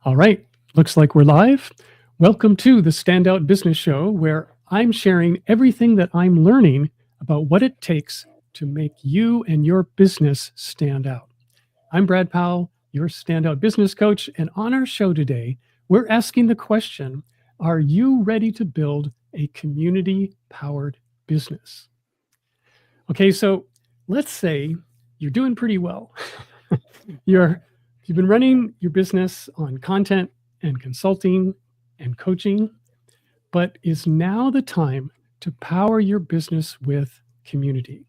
All right, looks like we're live. Welcome to the Standout Business Show, where I'm sharing everything that I'm learning about what it takes to make you and your business stand out. I'm Brad Powell, your Standout Business Coach, and on our show today, we're asking the question, are you ready to build a community-powered business? Okay, so let's say you're doing pretty well. You've been running your business on content and consulting and coaching, but is now the time to power your business with community?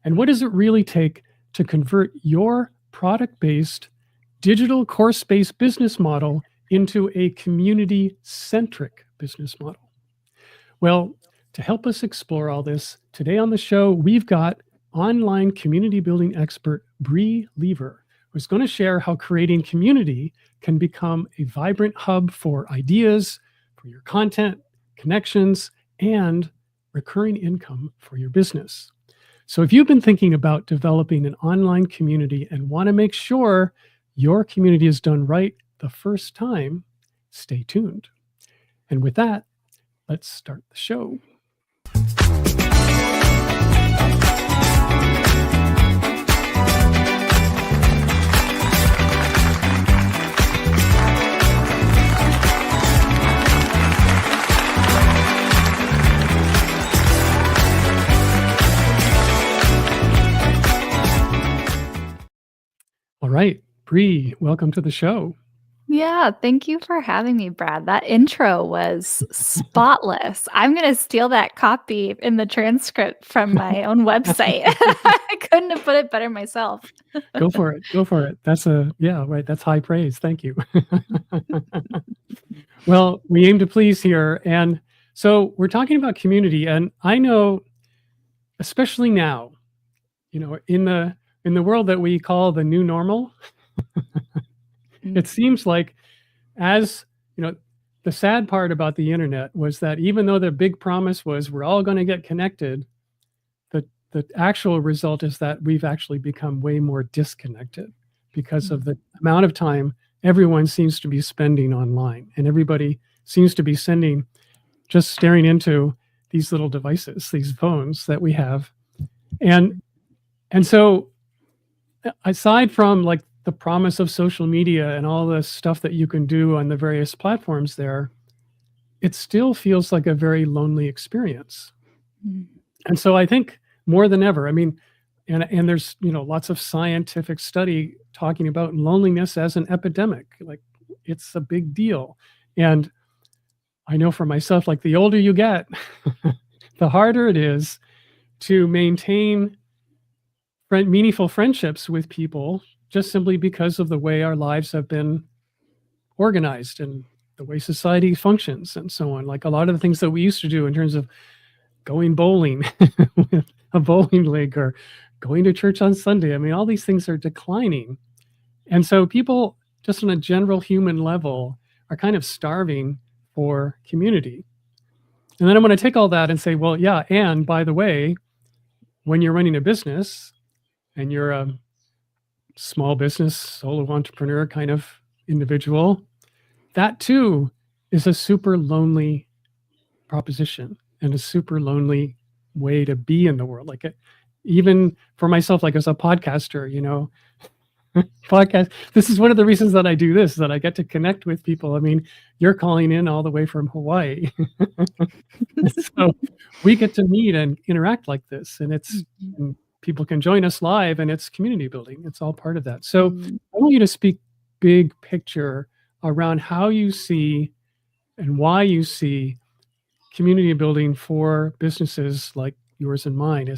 And what does it really take to convert your product-based, digital course-based business model into a community-centric business model? Well, to help us explore all this, today on the show, we've got online community building expert Bri Leever, who's going to share how creating community can become a vibrant hub for ideas, for your content, connections, and recurring income for your business. So if you've been thinking about developing an online community and want to make sure your community is done right the first time, stay tuned. And with that, let's start the show. All right, Bri, welcome to the show. Yeah, thank you for having me, Brad. That intro was spotless. I'm going to steal that copy in the transcript from my own website. I couldn't have put it better myself. Go for it. Go for it. Right. That's high praise. Thank you. Well, we aim to please here. And so we're talking about community. And I know, especially now, in the world that we call the new normal, it seems like the sad part about the internet was that even though the big promise was we're all going to get connected, the actual result is that we've actually become way more disconnected because of the amount of time everyone seems to be spending online, and everybody seems to be just staring into these little devices, these phones that we have. And so aside from like the promise of social media and all the stuff that you can do on the various platforms there, it still feels like a very lonely experience. And so I think more than ever, and there's lots of scientific study talking about loneliness as an epidemic. Like, it's a big deal. And I know for myself, like, the older you get, the harder it is to maintain meaningful friendships with people, just simply because of the way our lives have been organized and the way society functions and so on. Like, a lot of the things that we used to do in terms of going bowling with a bowling league or going to church on Sunday, all these things are declining. And so people, just on a general human level, are kind of starving for community. And then I'm going to take all that and say, well, yeah, and by the way, when you're running a business and you're a small business, solo entrepreneur kind of individual, that too is a super lonely proposition and a super lonely way to be in the world. Like, even for myself, like as a podcaster, podcast, this is one of the reasons that I do this, that I get to connect with people. You're calling in all the way from Hawaii. So we get to meet and interact like this, and and people can join us live, and it's community building. It's all part of that. So I want you to speak big picture around how you see and why you see community building for businesses like yours and mine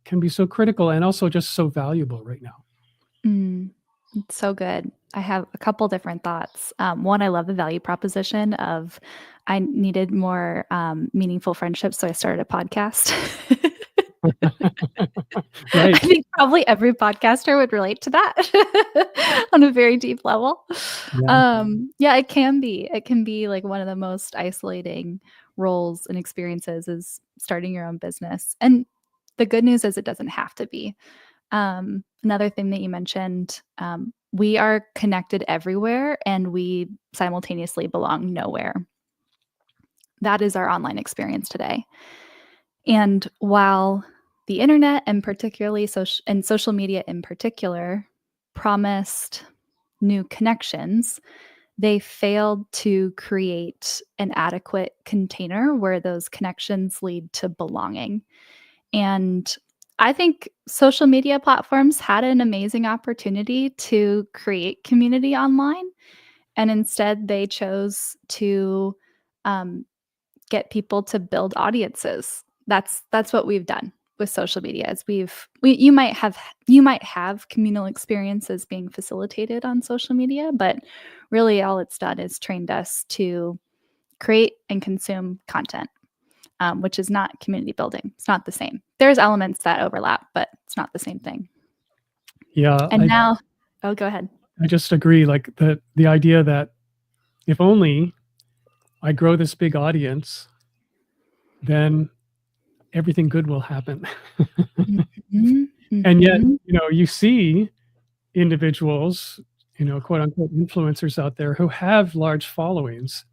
can be so critical and also just so valuable right now. It's so good. I have a couple different thoughts. One, I love the value proposition of I needed more meaningful friendships, so I started a podcast. Right. I think probably every podcaster would relate to that on a very deep level. Yeah, it can be. It can be like one of the most isolating roles and experiences is starting your own business. And the good news is it doesn't have to be. Another thing that you mentioned, we are connected everywhere and we simultaneously belong nowhere. That is our online experience today. And while the internet and particularly social media in particular promised new connections, they failed to create an adequate container where those connections lead to belonging. And I think social media platforms had an amazing opportunity to create community online, and instead they chose to get people to build audiences. That's what we've done with social media. Is you might have communal experiences being facilitated on social media, but really all it's done is trained us to create and consume content, which is not community building. It's not the same. There's elements that overlap, but it's not the same thing. Yeah. And now, go ahead. I just agree. Like the idea that if only I grow this big audience, then everything good will happen. Mm-hmm. And yet, you see individuals, quote unquote influencers out there who have large followings.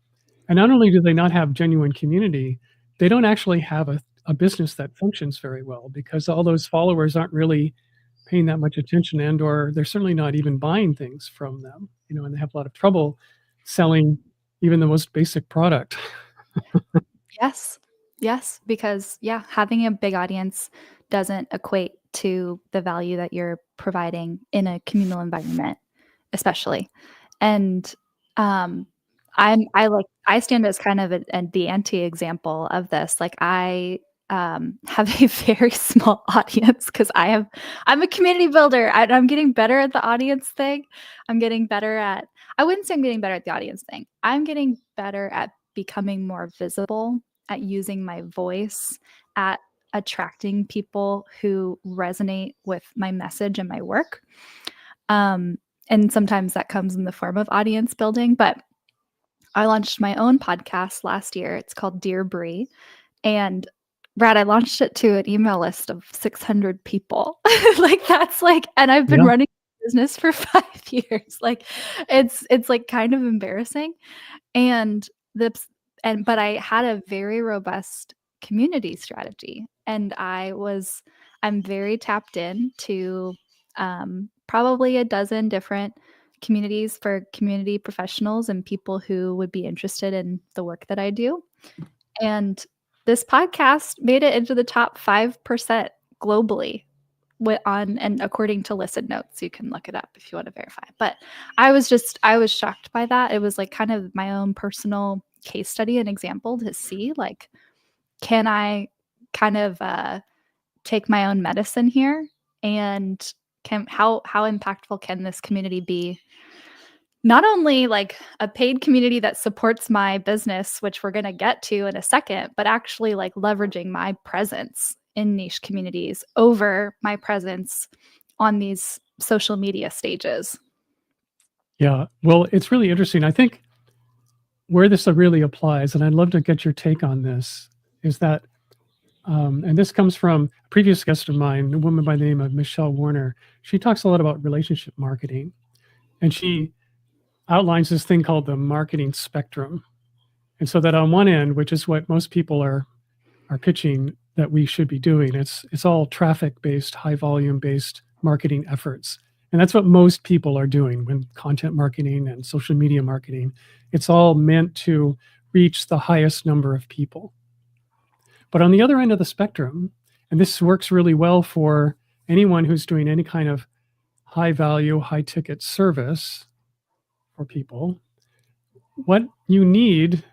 And not only do they not have genuine community, they don't actually have a business that functions very well, because all those followers aren't really paying that much attention, and or they're certainly not even buying things from them, and they have a lot of trouble selling even the most basic product. Yes, because having a big audience doesn't equate to the value that you're providing in a communal environment, especially. And I stand as kind of the anti-example of this. Like I have a very small audience because I'm a community builder. I'm getting better at the audience thing. I wouldn't say I'm getting better at the audience thing. I'm getting better at becoming more visible, at using my voice, at attracting people who resonate with my message and my work. And sometimes that comes in the form of audience building, but I launched my own podcast last year. It's called Dear Bri. And Brad, I launched it to an email list of 600 people. And I've been running a business for 5 years. Like it's like kind of embarrassing. But I had a very robust community strategy, and I'm very tapped in to probably a dozen different communities for community professionals and people who would be interested in the work that I do. And this podcast made it into the top 5% globally and according to Listen Notes. You can look it up if you want to verify. But I was shocked by that. It was like kind of my own personal case study and example to see, like, can I kind of take my own medicine here, and how impactful can this community be? Not only like a paid community that supports my business, which we're going to get to in a second, but actually like leveraging my presence in niche communities over my presence on these social media stages. Yeah, well, it's really interesting. I think where this really applies, and I'd love to get your take on this, is that, and this comes from a previous guest of mine, a woman by the name of Michelle Warner. She talks a lot about relationship marketing, and she outlines this thing called the marketing spectrum. And so that on one end, which is what most people are pitching that we should be doing, it's all traffic-based, high volume-based marketing efforts. And that's what most people are doing when content marketing and social media marketing. It's all meant to reach the highest number of people. But on the other end of the spectrum, and this works really well for anyone who's doing any kind of high value, high ticket service for people, what you need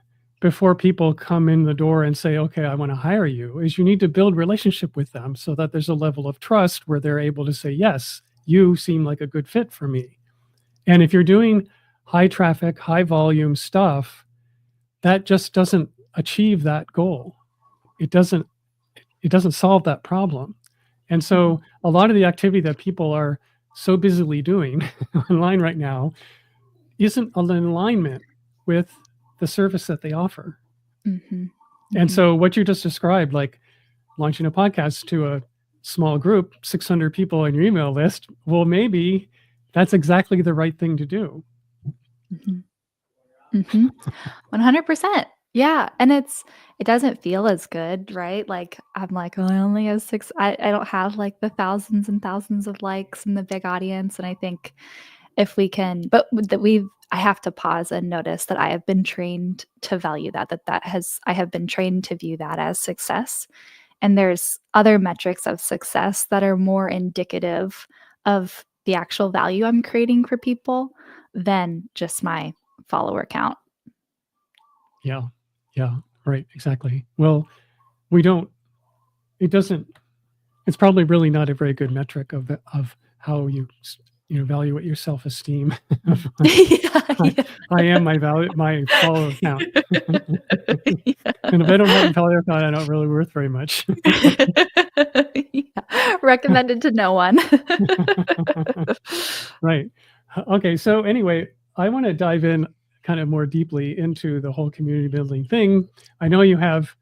before people come in the door and say, okay, I want to hire you, is you need to build relationship with them so that there's a level of trust where they're able to say, yes, you seem like a good fit for me. And if you're doing high traffic, high volume stuff, that just doesn't achieve that goal. It doesn't solve that problem. And so a lot of the activity that people are so busily doing online right now isn't in alignment with the service that they offer. Mm-hmm. And so what you just described, like launching a podcast to a small group, 600 people on your email list, well, maybe that's exactly the right thing to do. Mm-hmm. Mm-hmm. 100%. Yeah. And it doesn't feel as good, right? Like I'm like, oh, I only have 6. I don't have like the thousands and thousands of likes and the big audience. And I think if we can, but I have to pause and notice that I have been trained to value I have been trained to view that as success. And there's other metrics of success that are more indicative of the actual value I'm creating for people than just my follower count. Yeah. Yeah. Right. Exactly. Well, it's probably really not a very good metric of how you evaluate your self-esteem. Yeah. I am my follower count. Yeah. And if I don't have a follower count, I'm not really worth very much. Yeah. Recommended to no one. Right. Okay. So anyway, I want to dive in kind of more deeply into the whole community building thing. I know you have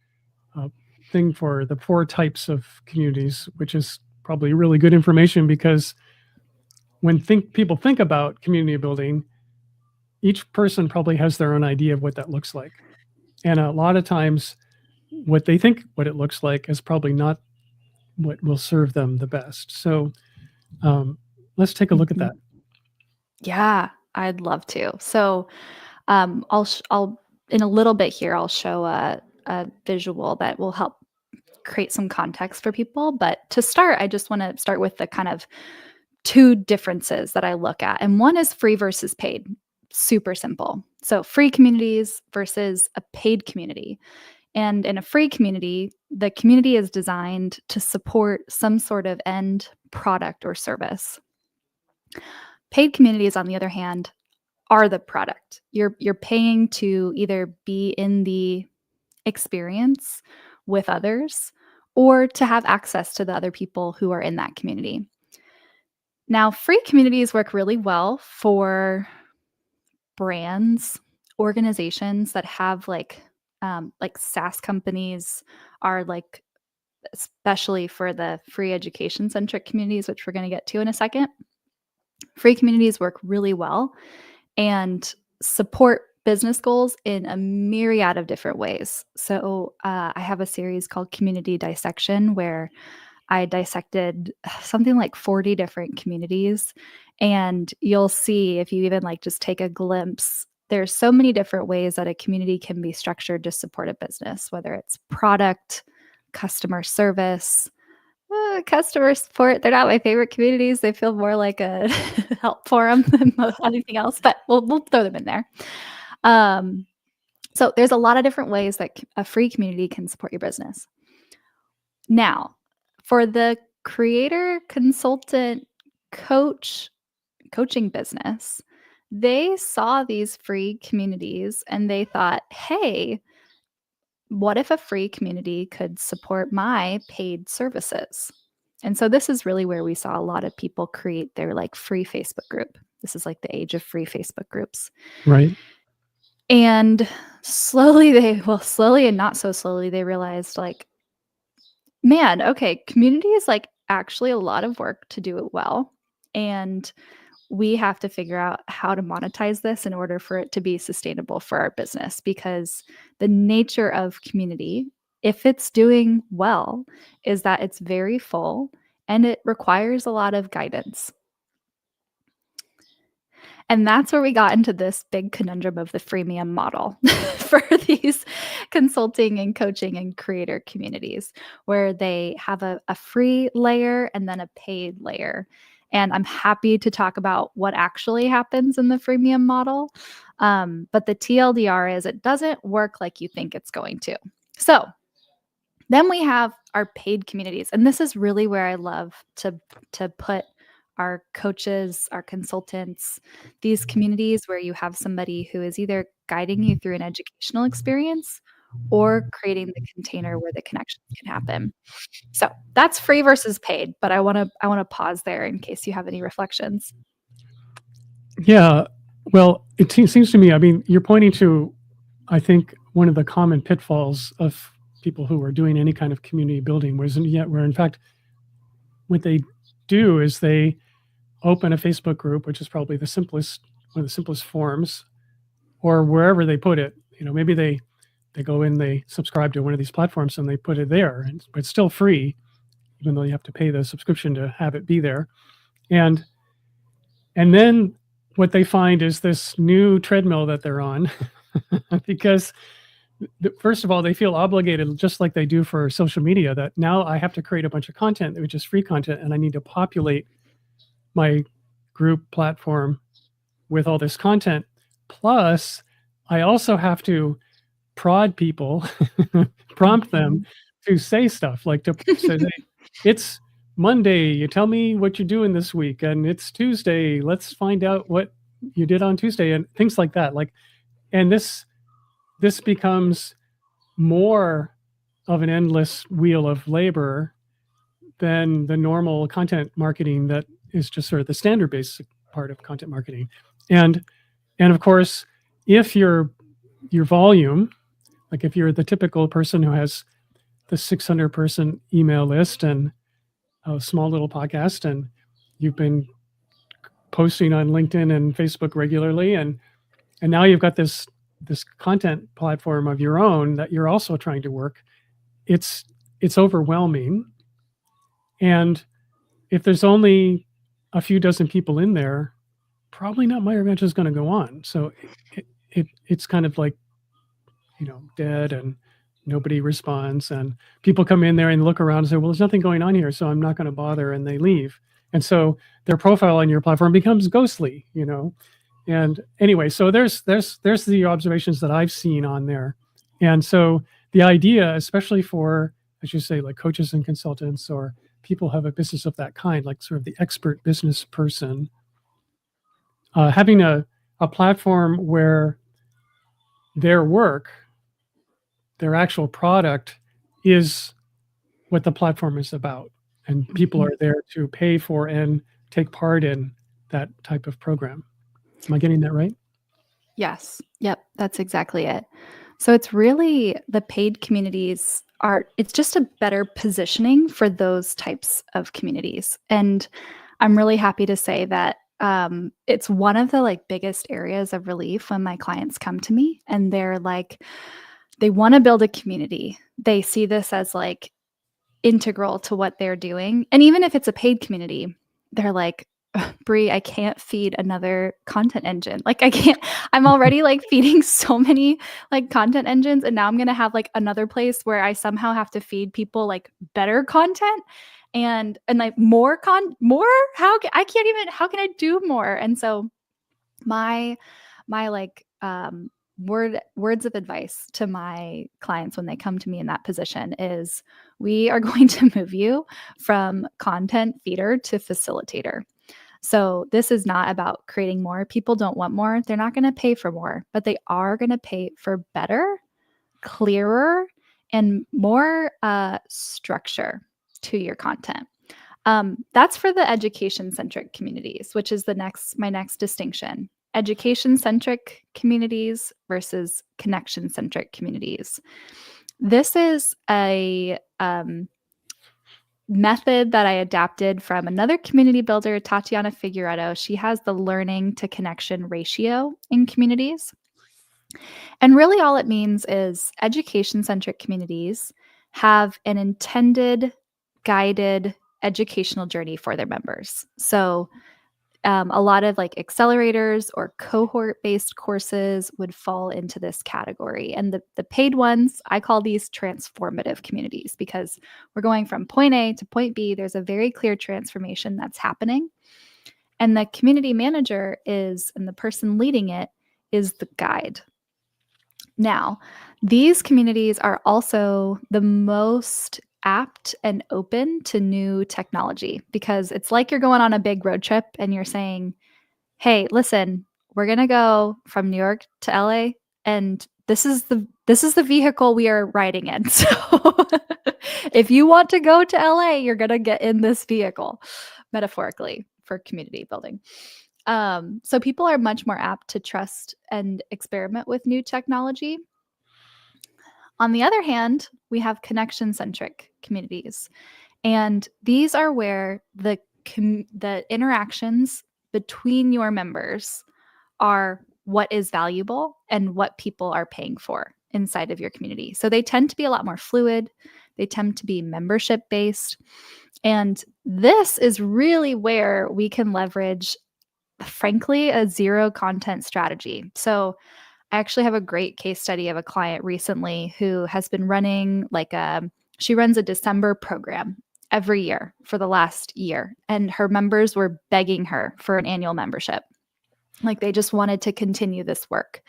a thing for the 4 types of communities, which is probably really good information, because when people think about community building, each person probably has their own idea of what that looks like. And a lot of times what they think what it looks like is probably not what will serve them the best. So let's take a look at that. Yeah, I'd love to. So, I'll in a little bit here, I'll show a visual that will help create some context for people. But to start, I just want to start with the kind of 2 differences that I look at. And one is free versus paid. Super simple. So, free communities versus a paid community. And in a free community, the community is designed to support some sort of end product or service. Paid communities, on the other hand, are the product. You're paying to either be in the experience with others or to have access to the other people who are in that community. Now, free communities work really well for brands, organizations that have like SaaS companies are like, especially for the free education centric communities, which we're going to get to in a second. Free communities work really well and support business goals in a myriad of different ways. So I have a series called Community Dissection where I dissected something like 40 different communities. And you'll see, if you even like just take a glimpse, there's so many different ways that a community can be structured to support a business, whether it's product, customer service, customer support. They're not my favorite communities. They feel more like a help forum than anything else, but we'll throw them in there. So there's a lot of different ways that a free community can support your business. Now, for the creator, consultant, coaching business, they saw these free communities and they thought, hey, what if a free community could support my paid services? And so this is really where we saw a lot of people create their like free Facebook group. This is like the age of free Facebook groups. Right. And slowly and not so slowly, they realized like, man, okay, community is like actually a lot of work to do it well. And we have to figure out how to monetize this in order for it to be sustainable for our business, because the nature of community, if it's doing well, is that it's very full and it requires a lot of guidance. And that's where we got into this big conundrum of the freemium model for these consulting and coaching and creator communities, where they have a free layer and then a paid layer. And I'm happy to talk about what actually happens in the freemium model. But the TLDR is it doesn't work like you think it's going to. So then we have our paid communities. And this is really where I love to put our coaches, our consultants, these communities where you have somebody who is either guiding you through an educational experience or creating the container where the connections can happen. So that's free versus paid, but I want to pause there in case you have any reflections. Yeah. Well, it seems to me, I mean, you're pointing to, I think, one of the common pitfalls of people who are doing any kind of community building where in fact, what they do is they open a Facebook group, which is probably one of the simplest forms, or wherever they put it. Maybe they go in, they subscribe to one of these platforms and they put it there, and it's still free, even though you have to pay the subscription to have it be there. And then what they find is this new treadmill that they're on, because first of all, they feel obligated, just like they do for social media, that now I have to create a bunch of content, which is free content, and I need to populate my group platform with all this content. Plus, I also have to prod people, prompt them to say stuff, like to say, it's Monday, you tell me what you're doing this week, and it's Tuesday, let's find out what you did on Tuesday, and things like that. And this becomes more of an endless wheel of labor than the normal content marketing that is just sort of the standard basic part of content marketing. And of course, if your volume, like if you're the typical person who has the 600 person email list and a small little podcast, and you've been posting on LinkedIn and Facebook regularly, and now you've got this content platform of your own that you're also trying to work, it's overwhelming. And if there's only a few dozen people in there, probably not my event is going to go on. So it's kind of like, dead, and nobody responds, and people come in there and look around and say, well, there's nothing going on here, so I'm not going to bother, and they leave. And so their profile on your platform becomes ghostly, And anyway, so there's the observations that I've seen on there. And so the idea, especially for, as you say, like coaches and consultants, or people who have a business of that kind, like sort of the expert business person, having a platform where their work, their actual product, is what the platform is about. And people are there to pay for and take part in that type of program. Am I getting that right? Yes. Yep. That's exactly it. So it's really the paid communities it's just a better positioning for those types of communities. And I'm really happy to say that it's one of the biggest areas of relief when my clients come to me and they're like, they want to build a community. They see this as integral to what they're doing. And even if it's a paid community, they're like, Bri, I can't feed another content engine. I'm already feeding so many content engines, and now I'm going to have another place where I somehow have to feed people better content and more, how can I do more? And so my words of advice to my clients when they come to me in that position is, we are going to move you from content feeder to facilitator. So this is not about creating more. People don't want more. They're not going to pay for more, but they are going to pay for better, clearer, and more structure to your content. That's for the education-centric communities, which is my next distinction. Education-centric communities versus connection-centric communities. This is a method that I adapted from another community builder, Tatiana Figueredo. She has the learning to connection ratio in communities. And really all it means is education-centric communities have an intended, guided educational journey for their members. So a lot of accelerators or cohort-based courses would fall into this category. And the paid ones, I call these transformative communities, because we're going from point A to point B. There's a very clear transformation that's happening. And the community manager and the person leading it is the guide. Now, these communities are also the most apt and open to new technology, because it's like you're going on a big road trip and you're saying, hey, listen, we're going to go from New York to LA, and this is the vehicle we are riding in. So if you want to go to LA, you're going to get in this vehicle, metaphorically, for community building. So people are much more apt to trust and experiment with new technology. On the other hand, we have connection-centric communities. And these are where the the interactions between your members are what is valuable and what people are paying for inside of your community. So they tend to be a lot more fluid. They tend to be membership based. And this is really where we can leverage, frankly, a zero content strategy. So I actually have a great case study of a client recently who has been running she runs a December program every year for the last year. And her members were begging her for an annual membership. Like they just wanted to continue this work.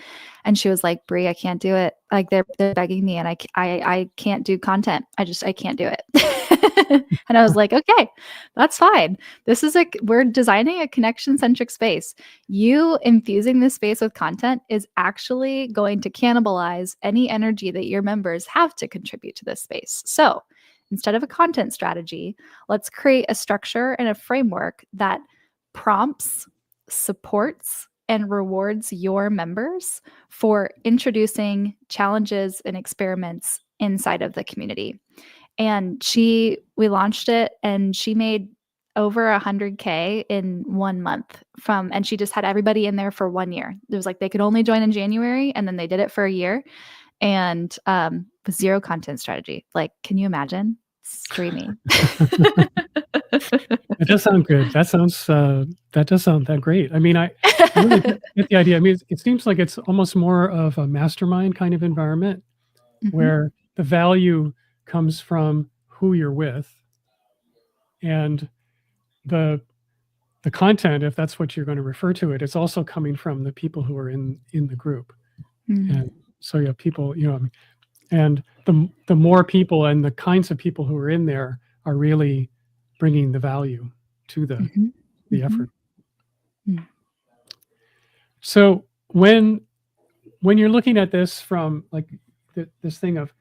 And she was like, Bri, I can't do it. Like they're begging me and I can't do content. I can't do it. And I was like, okay, that's fine. We're designing a connection-centric space. You infusing this space with content is actually going to cannibalize any energy that your members have to contribute to this space. So instead of a content strategy, let's create a structure and a framework that prompts, supports, and rewards your members for introducing challenges and experiments inside of the community. And we launched it and she made over 100K in 1 month and she just had everybody in there for 1 year. It was like they could only join in January and then they did it for a year and with zero content strategy. Like, can you imagine? It's dreamy. It does sound good. That does sound that great. I mean, I really get the idea. I mean, it seems like it's almost more of a mastermind kind of environment where the value comes from who you're with and the content, if that's what you're going to refer to it, it's also coming from the people who are in the group. And so you have people, and the more people and the kinds of people who are in there are really bringing the value to the effort. So when you're looking at this from like this thing of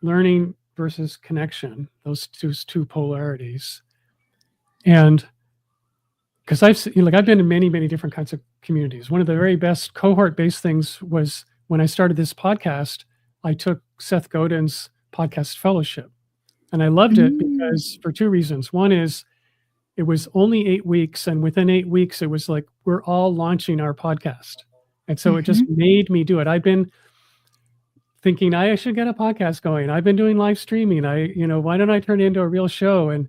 learning versus connection, those two polarities, and because I've been in many different kinds of communities. One of the very best cohort-based things was when I started this podcast, I took Seth Godin's podcast fellowship. And I loved it because for two reasons. One is it was only 8 weeks. And within 8 weeks, it was like, we're all launching our podcast. And so it just made me do it. I've been thinking I should get a podcast going. I've been doing live streaming. Why don't I turn it into a real show?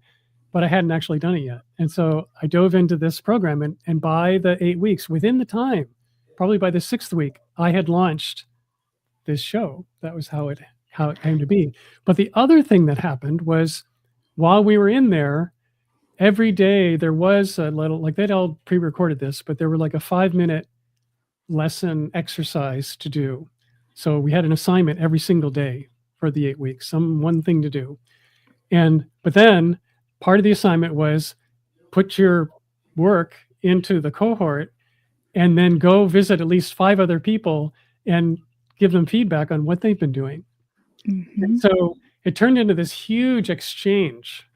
But I hadn't actually done it yet. And so I dove into this program and by the 8 weeks, within the time, probably by the 6th week, I had launched this show. That was how it came to be. But the other thing that happened was while we were in there, every day there was a little, like they'd all pre-recorded this, but there were like a 5-minute lesson exercise to do. So we had an assignment every single day for the 8 weeks, one thing to do. But then part of the assignment was put your work into the cohort and then go visit at least 5 other people and give them feedback on what they've been doing. And so it turned into this huge exchange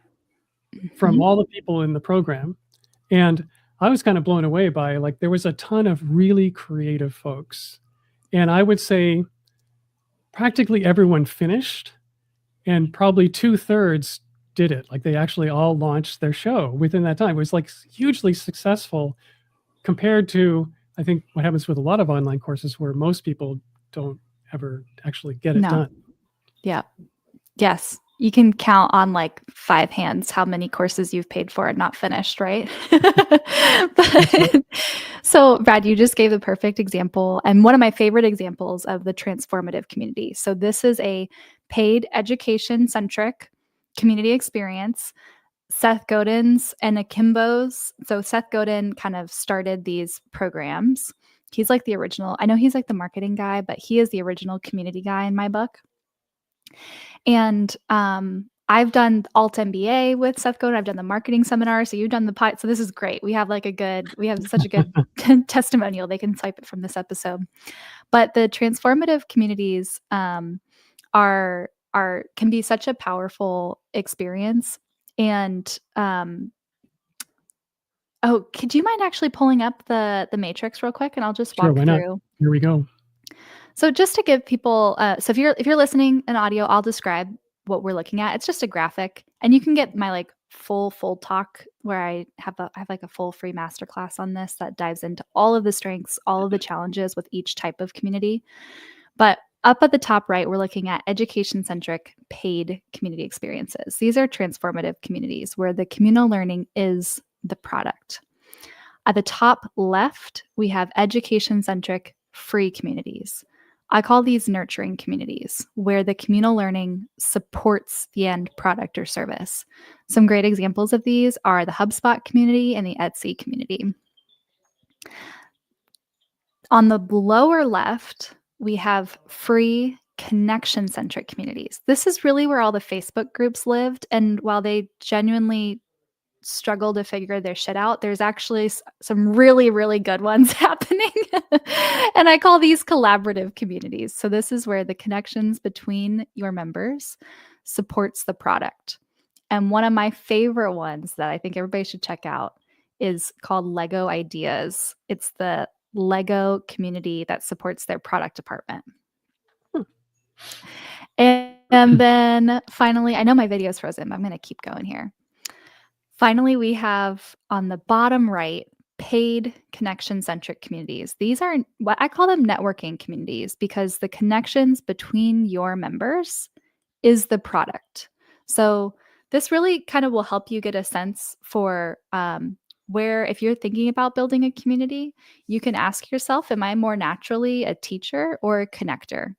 from all the people in the program. And I was kind of blown away by there was a ton of really creative folks. And I would say practically everyone finished and probably 2/3 did it. Like they actually all launched their show within that time. It was like hugely successful compared to, I think, what happens with a lot of online courses where most people don't ever actually get it done. Yeah. Yes. You can count on 5 hands how many courses you've paid for and not finished, right? So, Brad, you just gave the perfect example and one of my favorite examples of the transformative community. So this is a paid education-centric community experience. Seth Godin's and Akimbo's. So Seth Godin kind of started these programs. He's like the original. I know he's like the marketing guy, but he is the original community guy in my book. And I've done Alt MBA with Seth Godin. I've done the marketing seminar. So you've done the so this is great. We have such a good testimonial. They can swipe it from this episode. But the transformative communities can be such a powerful experience. And could you mind actually pulling up the matrix real quick, and I'll just walk through. Not? Here we go. So just to give people, if you're listening in audio, I'll describe what we're looking at. It's just a graphic, and you can get my full talk where I have like a full free masterclass on this that dives into all of the strengths, all of the challenges with each type of community. But up at the top right, we're looking at education-centric paid community experiences. These are transformative communities where the communal learning is the product. At the top left, we have education-centric free communities. I call these nurturing communities, where the communal learning supports the end product or service. Some great examples of these are the HubSpot community and the Etsy community. On the lower left, we have free connection-centric communities. This is really where all the Facebook groups lived. And while they genuinely struggle to figure their shit out, there's actually some really, really good ones happening. And I call these collaborative communities. So this is where the connections between your members supports the product. And one of my favorite ones that I think everybody should check out is called Lego Ideas. It's the Lego community that supports their product department. And then finally, I know my video is frozen, but I'm going to keep going here. Finally, we have on the bottom right, paid connection-centric communities. These are what I call them networking communities because the connections between your members is the product. So this really kind of will help you get a sense for where, if you're thinking about building a community, you can ask yourself, am I more naturally a teacher or a connector?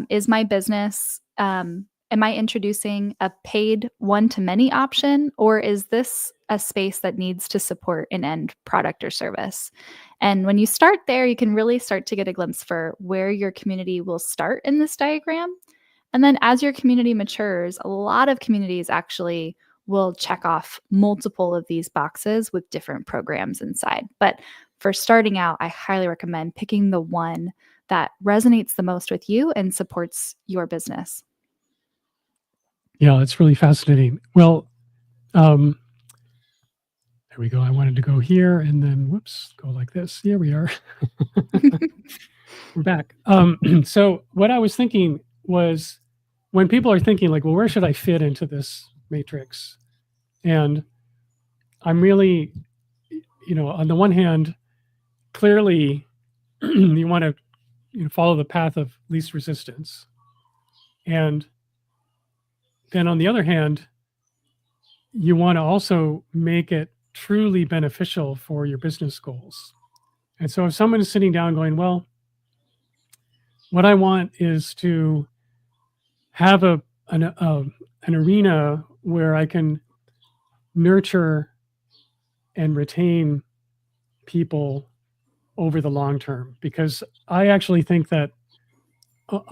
Is my business, am I introducing a paid one-to-many option, or is this a space that needs to support an end product or service? And when you start there, you can really start to get a glimpse for where your community will start in this diagram. And then as your community matures, a lot of communities actually will check off multiple of these boxes with different programs inside. But for starting out, I highly recommend picking the one that resonates the most with you and supports your business. Yeah, it's really fascinating. Well, there we go. I wanted to go here and then, whoops, go like this. Here we are. We're back. So what I was thinking was when people are thinking like, well, where should I fit into this matrix? And I'm really, on the one hand, clearly you want to follow the path of least resistance. And then on the other hand, you want to also make it truly beneficial for your business goals. And so if someone is sitting down going, well, what I want is to have an arena where I can nurture and retain people over the long term, because I actually think that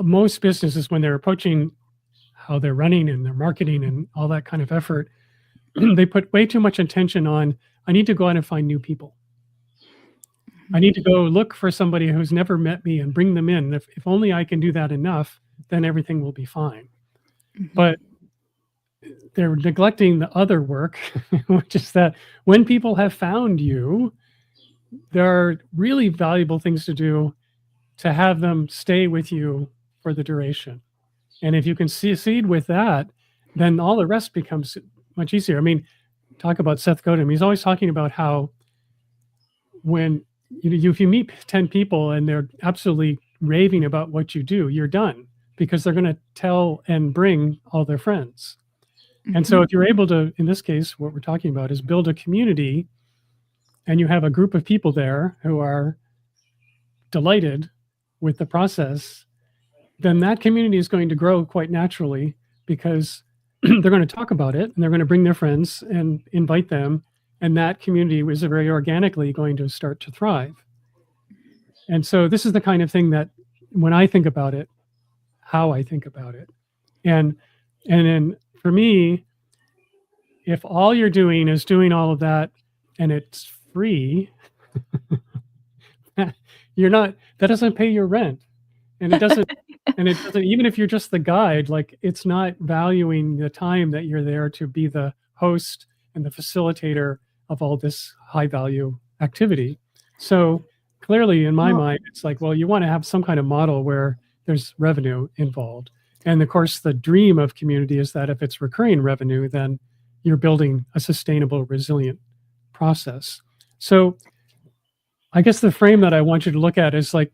most businesses, when they're approaching how they're running and their marketing and all that kind of effort, they put way too much attention on, I need to go out and find new people. I need to go look for somebody who's never met me and bring them in. If only I can do that enough, then everything will be fine. Mm-hmm. But they're neglecting the other work, which is that when people have found you, there are really valuable things to do to have them stay with you for the duration. And if you can succeed with that, then all the rest becomes much easier. I mean, talk about Seth Godin. He's always talking about how when if you meet 10 people and they're absolutely raving about what you do, you're done, because they're going to tell and bring all their friends. Mm-hmm. And so if you're able to, in this case, what we're talking about is build a community, and you have a group of people there who are delighted with the process, then that community is going to grow quite naturally, because they're going to talk about it and they're going to bring their friends and invite them. And that community is very organically going to start to thrive. And so this is the kind of thing that when I think about it, how I think about it. And then for me, if all you're doing is doing all of that and it's free, that doesn't pay your rent. And it doesn't, even if you're just the guide, like, it's not valuing the time that you're there to be the host and the facilitator of all this high value activity. So clearly in my mind, it's like, well, you want to have some kind of model where there's revenue involved. And of course, the dream of community is that if it's recurring revenue, then you're building a sustainable, resilient process. So I guess the frame that I want you to look at is like,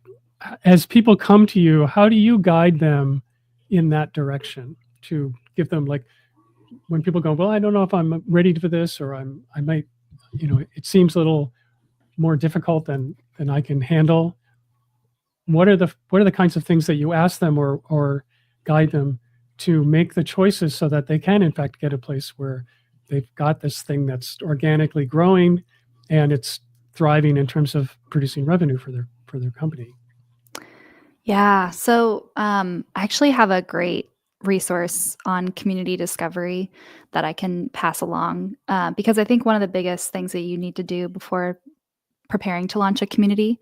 as people come to you, how do you guide them in that direction to give them, like, when people go, well, I don't know if I'm ready for this, or I might, it seems a little more difficult than I can handle. What are the kinds of things that you ask them or guide them to make the choices so that they can in fact get a place where they've got this thing that's organically growing and it's thriving in terms of producing revenue for their company? Yeah. So I actually have a great resource on community discovery that I can pass along because I think one of the biggest things that you need to do before preparing to launch a community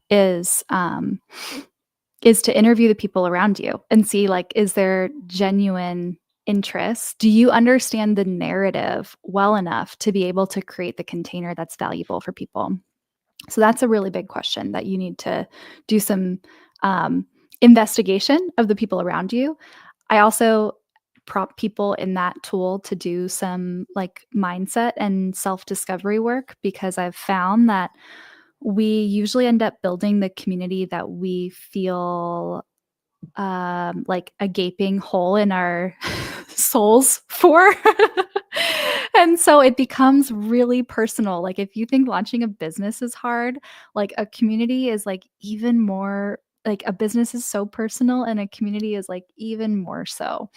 is to interview the people around you and see, like, is there genuine interest? Do you understand the narrative well enough to be able to create the container that's valuable for people? So that's a really big question that you need to do some investigation of the people around you. I also prompt people in that tool to do some like mindset and self-discovery work because I've found that we usually end up building the community that we feel like a gaping hole in our souls for. And so it becomes really personal. Like if you think launching a business is hard, like a community is like even more, like a business is so personal and a community is like even more so.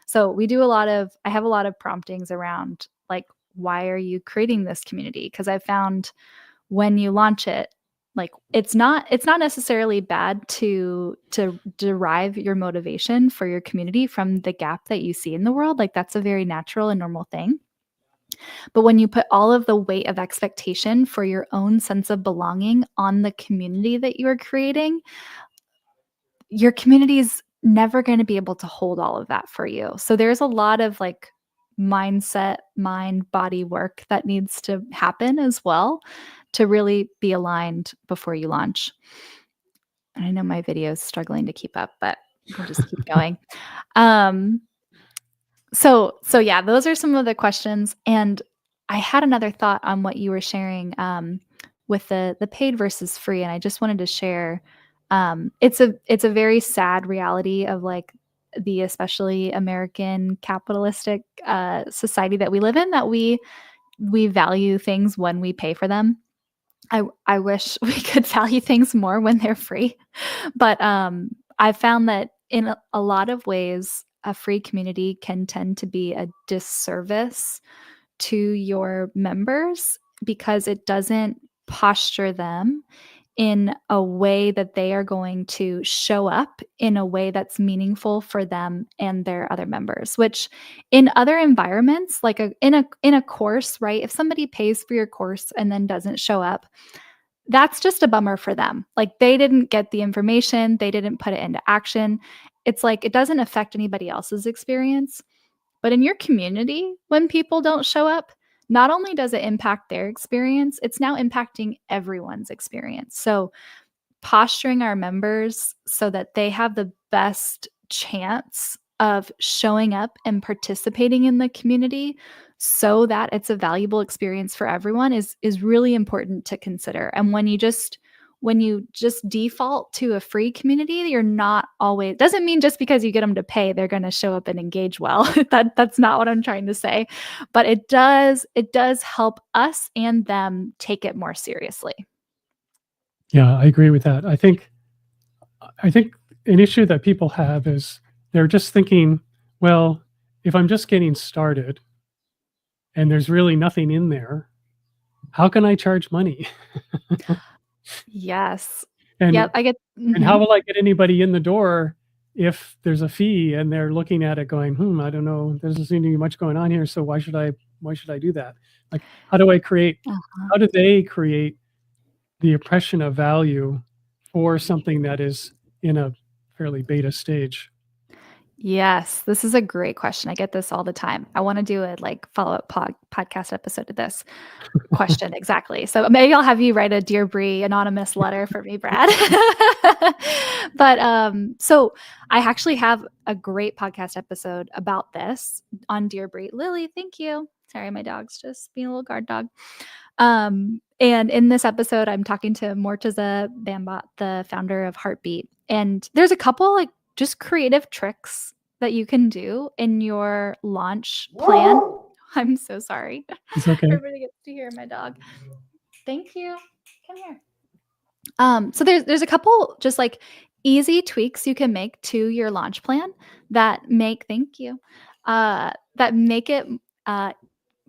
So I have a lot of promptings around like, why are you creating this community? Because I found when you launch it, like it's not necessarily bad to derive your motivation for your community from the gap that you see in the world. Like that's a very natural and normal thing. But when you put all of the weight of expectation for your own sense of belonging on the community that you are creating, your community is never going to be able to hold all of that for you. So there's a lot of like mindset, mind, body work that needs to happen as well to really be aligned before you launch. And I know my video is struggling to keep up, but we'll just keep going. So yeah, those are some of the questions. And I had another thought on what you were sharing with the paid versus free, and I just wanted to share. It's a very sad reality of like the especially American capitalistic society that we live in, that we value things when we pay for them. I wish we could value things more when they're free, but I found that in a lot of ways, a free community can tend to be a disservice to your members because it doesn't posture them in a way that they are going to show up in a way that's meaningful for them and their other members, which in other environments, like in a course, right? If somebody pays for your course and then doesn't show up, that's just a bummer for them. Like they didn't get the information, they didn't put it into action. It's like it doesn't affect anybody else's experience. But in your community, when people don't show up, not only does it impact their experience, it's now impacting everyone's experience. So posturing our members so that they have the best chance of showing up and participating in the community so that it's a valuable experience for everyone is really important to consider. And when you just default to a free community, you're not always, doesn't mean just because you get them to pay they're going to show up and engage well. That's not what I'm trying to say, but it does help us and them take it more seriously. Yeah, I agree with that. I think an issue that people have is they're just thinking, well, if I'm just getting started and there's really nothing in there, how can I charge money? Yes. And Yep. I get. and how will I get anybody in the door if there's a fee and they're looking at it going, I don't know, there doesn't seem to be much going on here, so why should I do that? Like, how do they create the impression of value for something that is in a fairly beta stage? Yes, this is a great question. I get this all the time. I want to do a like follow-up podcast episode to this question exactly. So maybe I'll have you write a Dear Bri anonymous letter for me, Brad. But so I actually have a great podcast episode about this on Dear Bri. Lily, thank you. Sorry, my dog's just being a little guard dog. And in this episode, I'm talking to Mortaza Bambat, the founder of Heartbeat. And there's a couple like just creative tricks that you can do in your launch plan. Whoa! I'm so sorry. It's okay. Everybody gets to hear my dog. Thank you. Come here. So there's a couple just like easy tweaks you can make to your launch plan that make that make it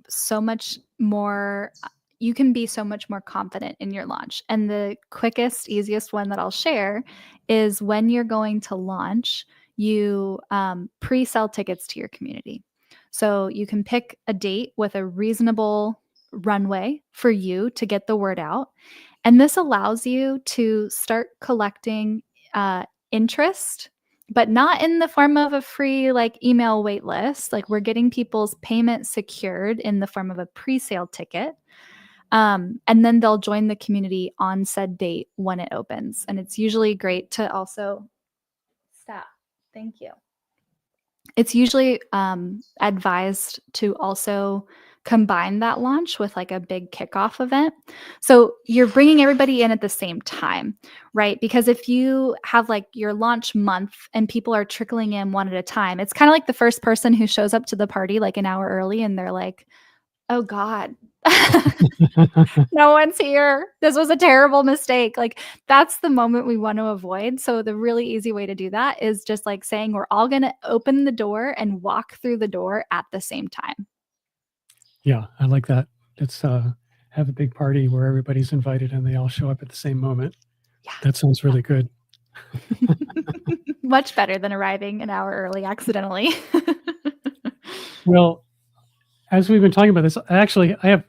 so much more, you can be so much more confident in your launch. And the quickest, easiest one that I'll share is when you're going to launch, you pre-sell tickets to your community. So you can pick a date with a reasonable runway for you to get the word out. And this allows you to start collecting interest, but not in the form of a free like email wait list. Like we're getting people's payment secured in the form of a pre-sale ticket. And then they'll join the community on said date when it opens. And it's usually great to also stop. Thank you. It's usually advised to also combine that launch with like a big kickoff event. So you're bringing everybody in at the same time, right? Because if you have like your launch month and people are trickling in one at a time, it's kind of like the first person who shows up to the party like an hour early and they're like, oh God, no one's here. This was a terrible mistake. Like that's the moment we want to avoid. So the really easy way to do that is just like saying we're all going to open the door and walk through the door at the same time. Yeah, I like that. Let's have a big party where everybody's invited and they all show up at the same moment. Yeah. That sounds really good. Much better than arriving an hour early accidentally. Well, as we've been talking about this, actually, I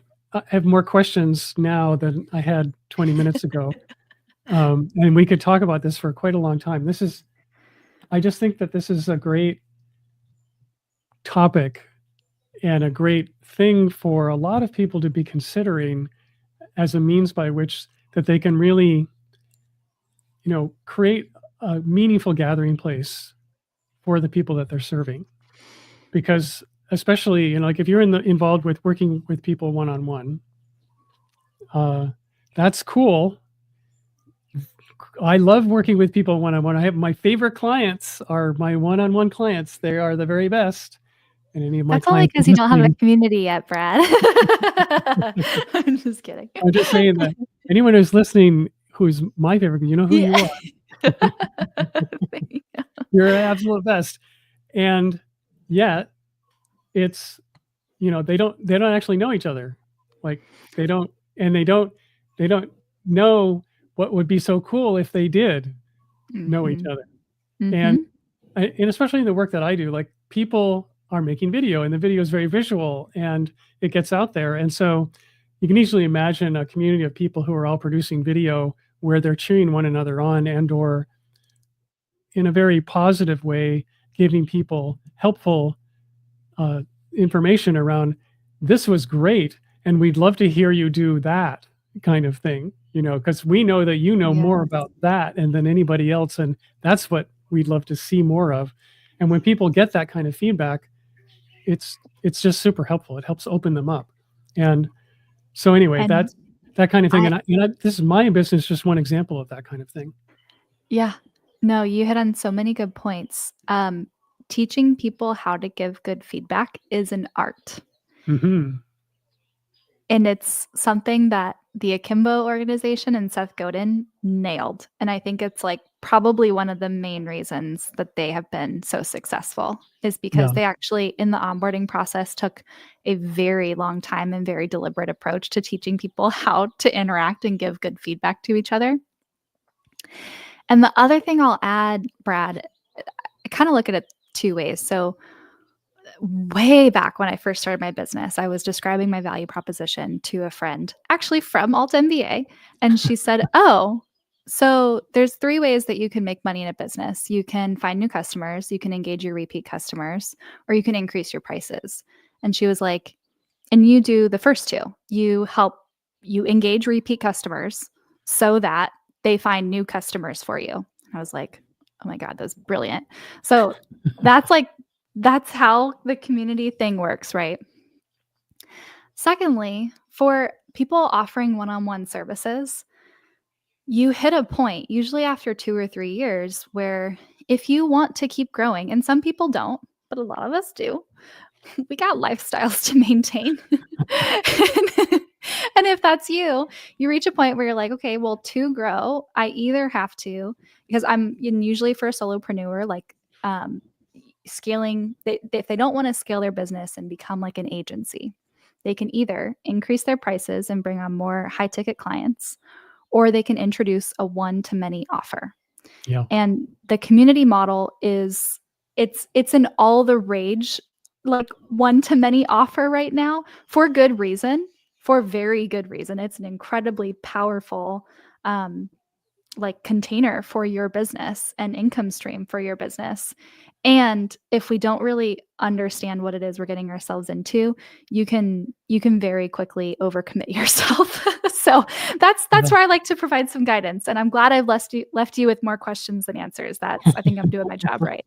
have more questions now than I had 20 minutes ago. And we could talk about this for quite a long time. I just think that this is a great topic and a great thing for a lot of people to be considering as a means by which that they can really, create a meaningful gathering place for the people that they're serving. Because especially, like if you're involved with working with people one-on-one, that's cool. I love working with people one-on-one. I have my favorite clients are my one-on-one clients. They are the very best. And any of my That's only because you don't have a community yet, Brad. I'm just kidding. I'm just saying that anyone who's listening who's my favorite, you know who you are. You're an absolute best. And yet it's, they don't actually know each other. Like they don't know what would be so cool if they did know each other. And especially in the work that I do, like people are making video and the video is very visual and it gets out there. And so you can easily imagine a community of people who are all producing video where they're cheering one another on and or in a very positive way, giving people helpful information around this was great. And we'd love to hear you do that kind of thing, because we know that you know more about that and than anybody else. And that's what we'd love to see more of. And when people get that kind of feedback, it's just super helpful. It helps open them up. And so anyway, that kind of thing. And this is my business, just one example of that kind of thing. Yeah. No, you hit on so many good points. Teaching people how to give good feedback is an art. Mm-hmm. And it's something that the Akimbo organization and Seth Godin nailed. And I think it's like probably one of the main reasons that they have been so successful is because they actually in the onboarding process took a very long time and very deliberate approach to teaching people how to interact and give good feedback to each other. And the other thing I'll add, Brad, I kind of look at it two ways. So way back when I first started my business, I was describing my value proposition to a friend, actually from Alt MBA. And she said, oh, so there's 3 ways that you can make money in a business. You can find new customers, you can engage your repeat customers, or you can increase your prices. And she was like, and you do the first 2. You engage repeat customers so that they find new customers for you. I was like, oh my God, that's brilliant. So that's how the community thing works, right? Secondly, for people offering one-on-one services, you hit a point, usually after 2 or 3 years, where if you want to keep growing, and some people don't, but a lot of us do, we got lifestyles to maintain. And if that's you, you reach a point where you're like, okay, well, to grow, I either have to, because usually for a solopreneur, like scaling, if they don't want to scale their business and become like an agency, they can either increase their prices and bring on more high ticket clients, or they can introduce a one-to-many offer. Yeah. And the community model is it's an all the rage, like one-to-many offer right now, for good reason, for very good reason. It's an incredibly powerful like container for your business and income stream for your business. And if we don't really understand what it is we're getting ourselves into, you can very quickly overcommit yourself. So that's where I like to provide some guidance. And I'm glad I've left you with more questions than answers. I think I'm doing my job right.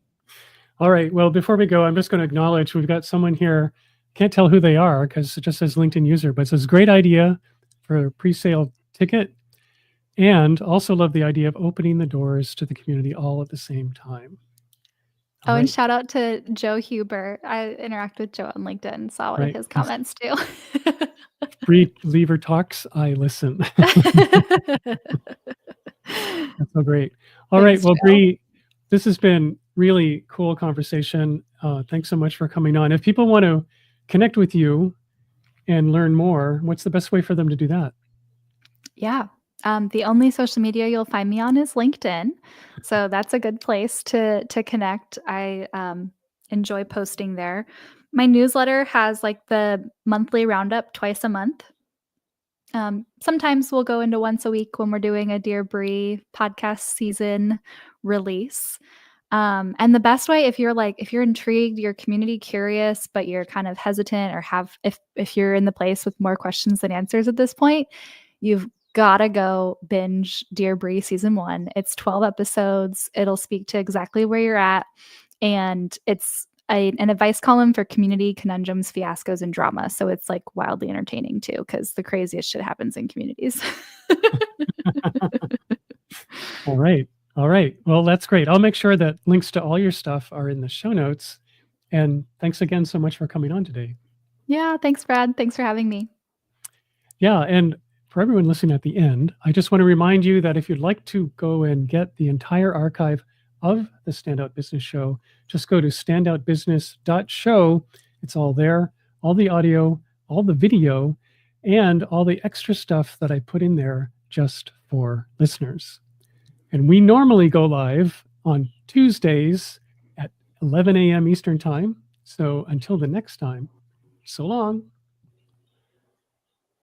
All right. Well, before we go, I'm just going to acknowledge we've got someone here. Can't tell who they are because it just says LinkedIn user, but it says great idea for a pre-sale ticket. And also love the idea of opening the doors to the community all at the same time. All right. And shout out to Joe Huber. I interact with Joe on LinkedIn, saw one of his comments too. Bri Leever talks, I listen. That's so great. All right. Well, Bri, this has been really cool conversation. Thanks so much for coming on. If people want to connect with you and learn more, what's the best way for them to do that? Yeah. The only social media you'll find me on is LinkedIn. So that's a good place to connect. I enjoy posting there. My newsletter has like the monthly roundup twice a month. Sometimes we'll go into once a week when we're doing a Dear Bri podcast season release. And the best way, if you're intrigued, you're community curious, but you're kind of hesitant or if you're in the place with more questions than answers at this point, you've gotta go binge Dear Bri season 1. It's 12 episodes. It'll speak to exactly where you're at. And it's an advice column for community conundrums, fiascos, and drama. So it's like wildly entertaining too, because the craziest shit happens in communities. All right. All right. Well, that's great. I'll make sure that links to all your stuff are in the show notes. And thanks again so much for coming on today. Yeah. Thanks, Brad. Thanks for having me. Yeah. And for everyone listening at the end, I just want to remind you that if you'd like to go and get the entire archive of the Standout Business Show, just go to standoutbusiness.show. It's all there, all the audio, all the video, and all the extra stuff that I put in there just for listeners. And we normally go live on Tuesdays at 11 a.m. Eastern Time. So until the next time, so long.